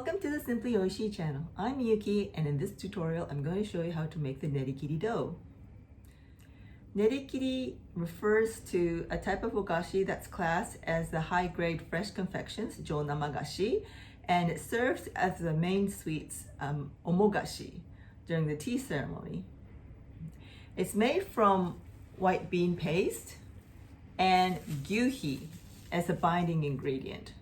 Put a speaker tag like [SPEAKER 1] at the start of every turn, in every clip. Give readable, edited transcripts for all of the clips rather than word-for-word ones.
[SPEAKER 1] Welcome to the Simply Oishi channel. I'm Yuki, and in this tutorial I'm going to show you how to make the nerikiri dough. Nerikiri refers to a type of wagashi that's classed as the high-grade fresh confections, namagashi, and it serves as the main sweets, omogashi, during the tea ceremony. It's made from white bean paste and gyuhi as a binding ingredient.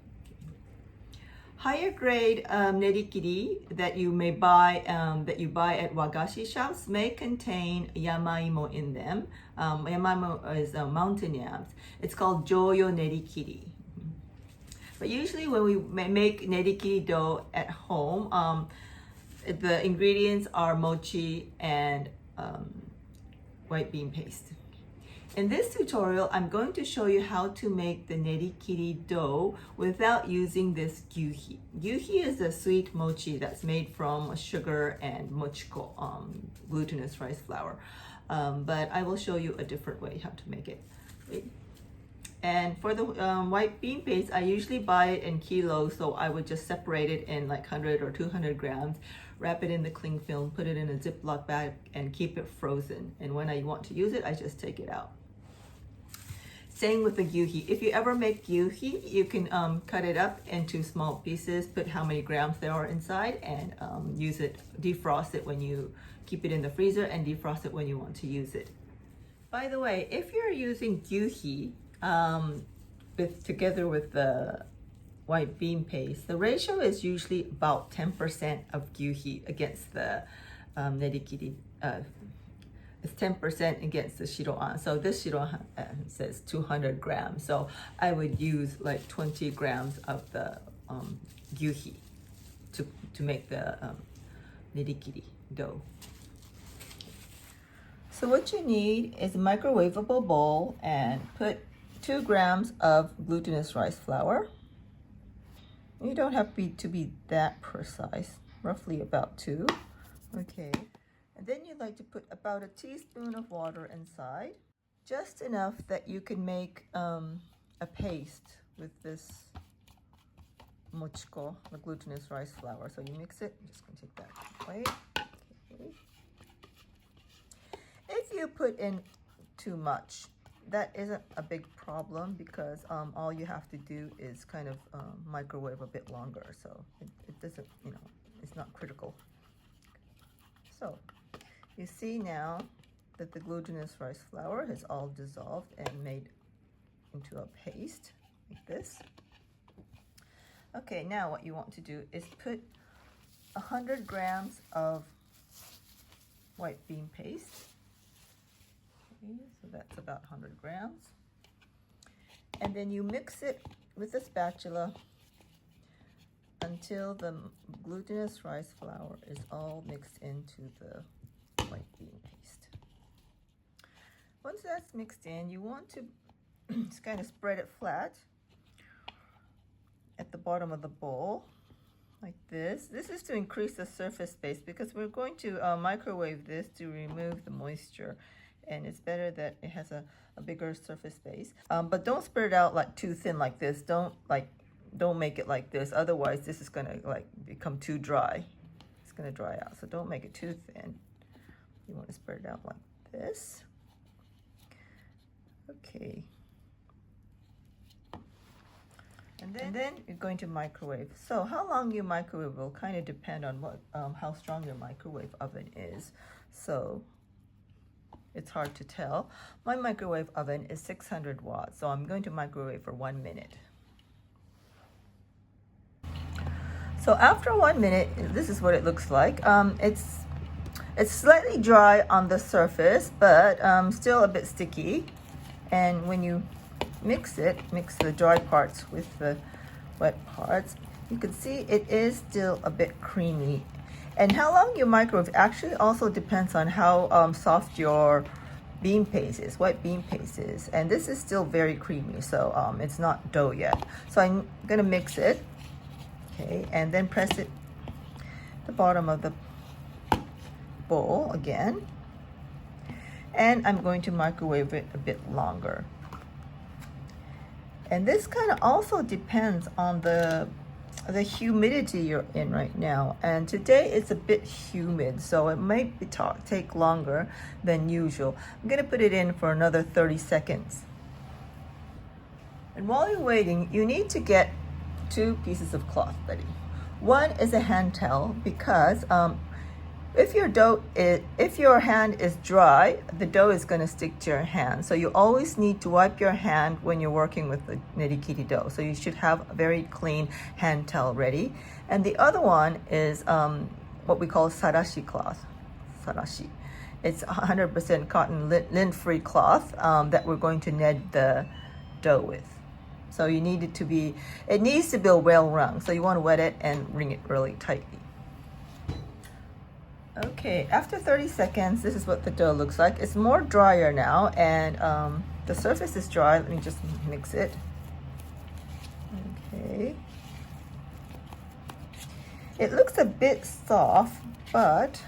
[SPEAKER 1] Higher grade nerikiri that you buy at wagashi shops may contain yamaimo in them. Yamaimo is mountain yams. It's called joyo nerikiri. But usually when we make nerikiri dough at home, the ingredients are mochi and white bean paste. In this tutorial, I'm going to show you how to make the nerikiri dough without using this gyuhi. Gyuhi is a sweet mochi that's made from sugar and Mochiko, glutinous rice flour. But I will show you a different way how to make it. And for the white bean paste, I usually buy it in kilos, so I would just separate it in like 100 or 200 grams, wrap it in the cling film, put it in a Ziploc bag, and keep it frozen. And when I want to use it, I just take it out. Same with the gyuhi. If you ever make gyuhi, you can cut it up into small pieces, put how many grams there are inside, and use it, defrost it when you keep it in the freezer, and defrost it when you want to use it. By the way, if you're using gyuhi together with the white bean paste, the ratio is usually about 10% of gyuhi against the nerikiri. It's 10% against the Shiro-an. So this Shiro-an says 200 grams. So I would use like 20 grams of the gyuhi to make the nerikiri dough. So what you need is a microwavable bowl and put 2 grams of glutinous rice flour. You don't have to be that precise, roughly about 2. Okay. And then you'd like to put about a teaspoon of water inside, just enough that you can make a paste with this Mochiko, the glutinous rice flour. So you mix it. I'm just going to take that away. Okay. If you put in too much, that isn't a big problem because all you have to do is kind of microwave a bit longer. So it doesn't, it's not critical. So you see now that the glutinous rice flour has all dissolved and made into a paste like this. Okay, now what you want to do is put 100 grams of white bean paste. Okay, so that's about 100 grams. And then you mix it with a spatula until the glutinous rice flour is all mixed into the white bean paste. Once that's mixed in, you want to just kind of spread it flat at the bottom of the bowl like this. This is to increase the surface space because we're going to microwave this to remove the moisture, and it's better that it has a bigger surface space. But don't spread it out like too thin like this. Don't make it like this, otherwise this is gonna become too dry. It's gonna dry out, so don't make it too thin. You want to spread it out like this. Okay. And then you're going to microwave. So how long you microwave will kind of depend on what how strong your microwave oven is. So it's hard to tell. My microwave oven is 600 watts, so I'm going to microwave for 1 minute. So after 1 minute, this is what it looks like. It's slightly dry on the surface, but still a bit sticky. And when you mix the dry parts with the wet parts, you can see it is still a bit creamy. And how long you microwave actually also depends on how soft your bean paste is, white bean paste is. And this is still very creamy, so it's not dough yet. So I'm gonna mix it. Okay, and then press it the bottom of the bowl again, and I'm going to microwave it a bit longer. And this kind of also depends on the the humidity you're in right now. And today it's a bit humid, so it might take longer than usual. I'm gonna put it in for another 30 seconds. And while you're waiting, you need to get 2 pieces of cloth ready. One is a hand towel because if your hand is dry, the dough is going to stick to your hand. So you always need to wipe your hand when you're working with the nerikiri dough. So you should have a very clean hand towel ready. And the other one is what we call sarashi cloth. Sarashi. It's 100% cotton lint-free cloth that we're going to knead the dough with. So it needs to be well wrung. So you want to wet it and wring it really tightly. Okay, after 30 seconds, this is what the dough looks like. It's more drier now, and the surface is dry. Let me just mix it. Okay. It looks a bit soft, but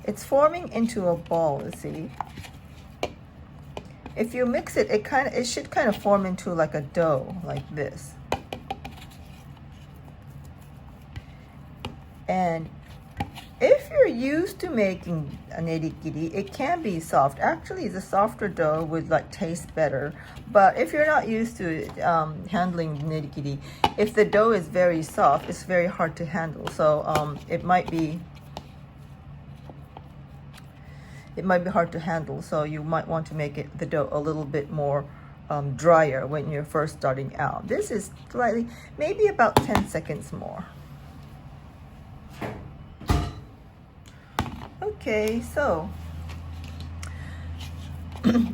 [SPEAKER 1] it's forming into a ball, you see. If you mix it, it should kind of form into like a dough, like this. And if you're used to making a nerikiri, it can be soft. Actually, the softer dough would like taste better. But if you're not used to handling nerikiri, if the dough is very soft, it's very hard to handle. So it might be hard to handle. So you might want to make the dough a little bit more drier when you're first starting out. This is slightly, maybe about 10 seconds more. Okay, so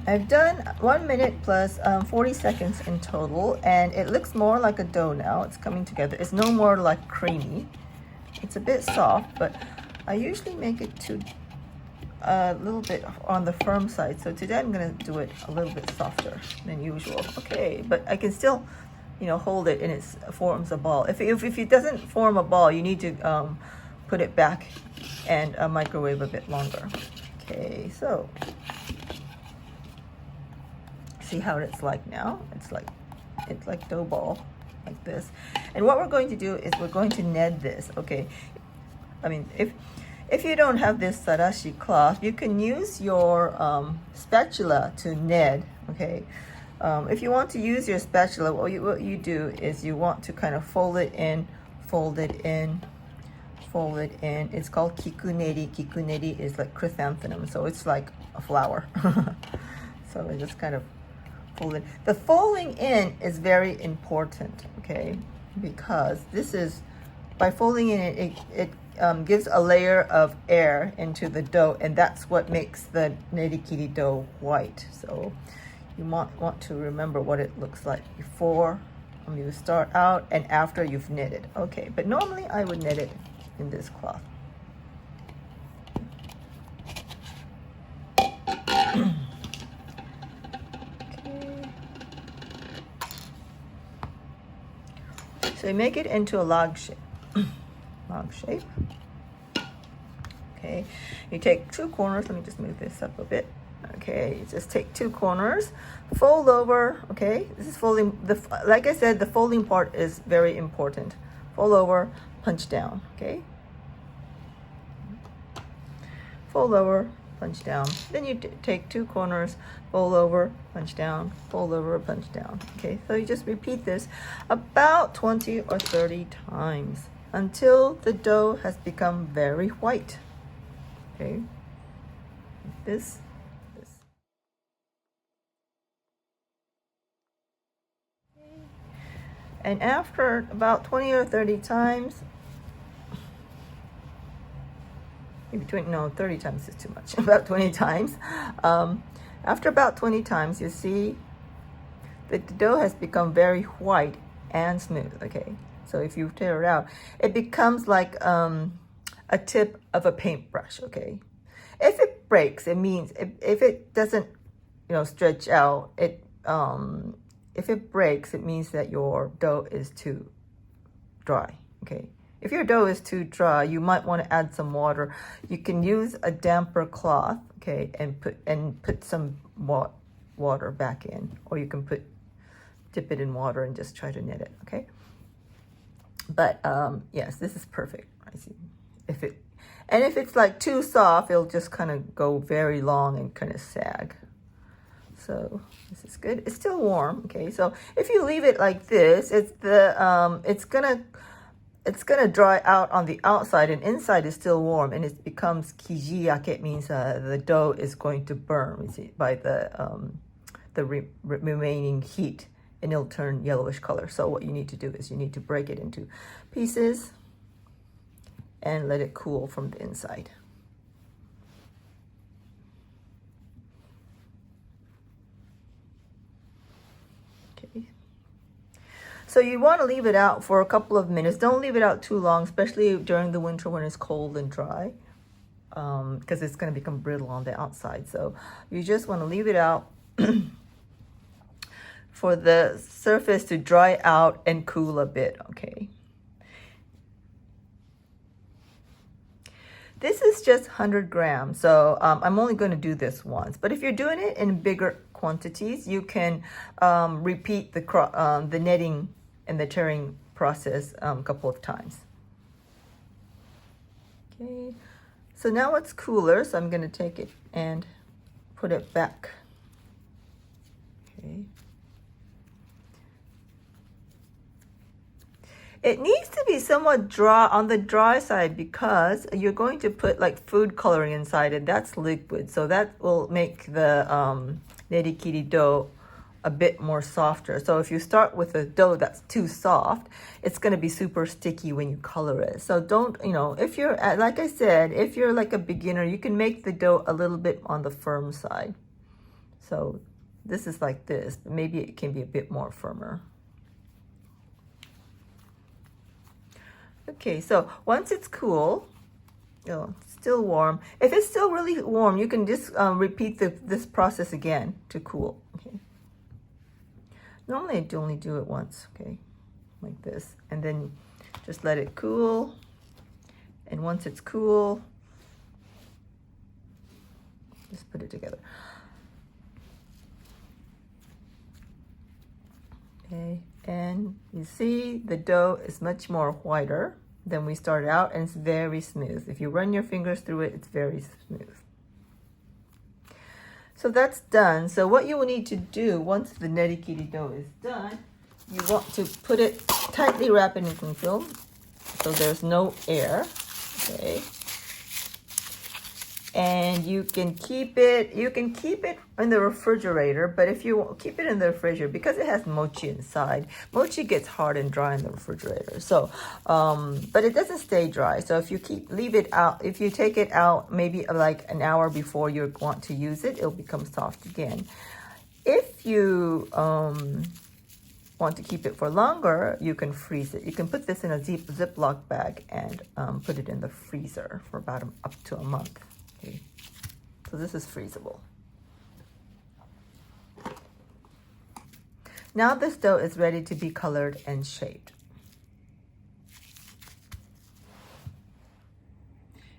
[SPEAKER 1] I've done 1 minute plus 40 seconds in total, and it looks more like a dough now. It's coming together. It's no more like creamy. It's a bit soft, but I usually make it to a little bit on the firm side. So today I'm going to do it a little bit softer than usual. Okay, but I can still, hold it and it forms a ball. If it doesn't form a ball, you need to put it back and microwave a bit longer. Okay, so see how it's like now? It's like dough ball, like this. And what we're going to do is we're going to knead this. Okay, I mean, if you don't have this sarashi cloth, you can use your spatula to knead. Okay, if you want to use your spatula, what you do is you want to kind of fold it in. It's called kikuneri. Kikuneri is like chrysanthemum, so it's like a flower. So I just kind of fold it. The folding in is very important, okay, because by folding in it gives a layer of air into the dough, and that's what makes the nerikiri dough white. So you want to remember what it looks like before you start out and after you've knitted. Okay, but normally I would knit it in this cloth. Okay. So you make it into a log shape. Okay, you take 2 corners. Let me just move this up a bit. Okay, you just take 2 corners, fold over. Okay, this is folding. Like I said, the folding part is very important. Fold over, punch down. Okay, fold over, punch down. Then you take 2 corners, fold over, punch down, fold over, punch down. Okay, so you just repeat this about 20 or 30 times until the dough has become very white. Okay, this. And after about 20 or 30 times, maybe 30 times is too much, about 20 times. After about 20 times, you see that the dough has become very white and smooth, okay? So if you tear it out, it becomes like a tip of a paintbrush, okay? If it breaks, it means, if it doesn't, stretch out, if it breaks, it means that your dough is too dry, okay? If your dough is too dry, you might want to add some water. You can use a damper cloth, okay, and put some water back in, or you can dip it in water and just try to knit it, okay? But yes, this is perfect. I see. If it's like too soft, it'll just kind of go very long and kind of sag. So this is good. It's still warm. Okay, so if you leave it like this, it's gonna dry out on the outside, and inside is still warm, and it becomes kijiyake. It means the dough is going to burn. You see, by the remaining heat, and it'll turn yellowish color. So what you need to do is you need to break it into pieces and let it cool from the inside. Okay. So you want to leave it out for a couple of minutes. Don't leave it out too long, especially during the winter when it's cold and dry, because it's going to become brittle on the outside. So you just want to leave it out for the surface to dry out and cool a bit, okay? This is just 100 grams, so I'm only going to do this once. But if you're doing it in bigger quantities, you can repeat the netting and the tearing process a couple of times. Okay, so now it's cooler, so I'm going to take it and put it back. Okay. It needs to be somewhat dry on the dry side because you're going to put like food coloring inside it. That's liquid, so that will make the nerikiri dough a bit more softer. So if you start with a dough that's too soft, it's going to be super sticky when you color it. So don't, if you're, like I said, if you're like a beginner, you can make the dough a little bit on the firm side. So this is like this, but maybe it can be a bit more firmer. Okay, so once it's cool, still warm. If it's still really warm, you can just repeat this process again to cool. Okay. Normally I only do it once, okay, like this. And then just let it cool. And once it's cool, just put it together. Okay, and you see the dough is much more whiter than we started out, and it's very smooth. If you run your fingers through it, it's very smooth. So that's done. So what you will need to do once the nerikiri dough is done, you want to put it, tightly wrap it in cling film so there's no air, okay? And you can keep it in the refrigerator, but if you keep it in the refrigerator, because it has mochi inside, mochi gets hard and dry in the refrigerator. So, but it doesn't stay dry. So if you leave it out, if you take it out maybe like an hour before you want to use it, it'll become soft again. If you want to keep it for longer, you can freeze it. You can put this in a Ziploc bag and put it in the freezer for about up to a month. Okay. So this is freezable. Now this dough is ready to be colored and shaped.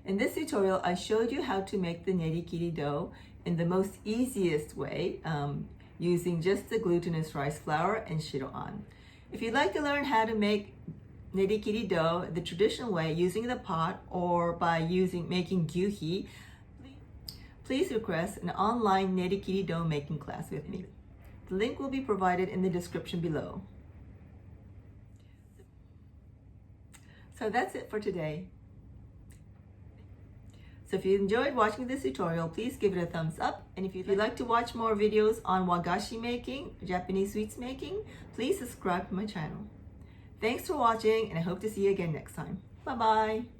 [SPEAKER 1] In this tutorial, I showed you how to make the nerikiri dough in the most easiest way, using just the glutinous rice flour and Shiro-an. If you'd like to learn how to make nerikiri dough the traditional way, using the pot or by making Gyuhi, please request an online nerikiri dough making class with me. The link will be provided in the description below. So that's it for today. So if you enjoyed watching this tutorial, please give it a thumbs up. And if you'd like to watch more videos on wagashi making, Japanese sweets making, please subscribe to my channel. Thanks for watching, and I hope to see you again next time. Bye-bye.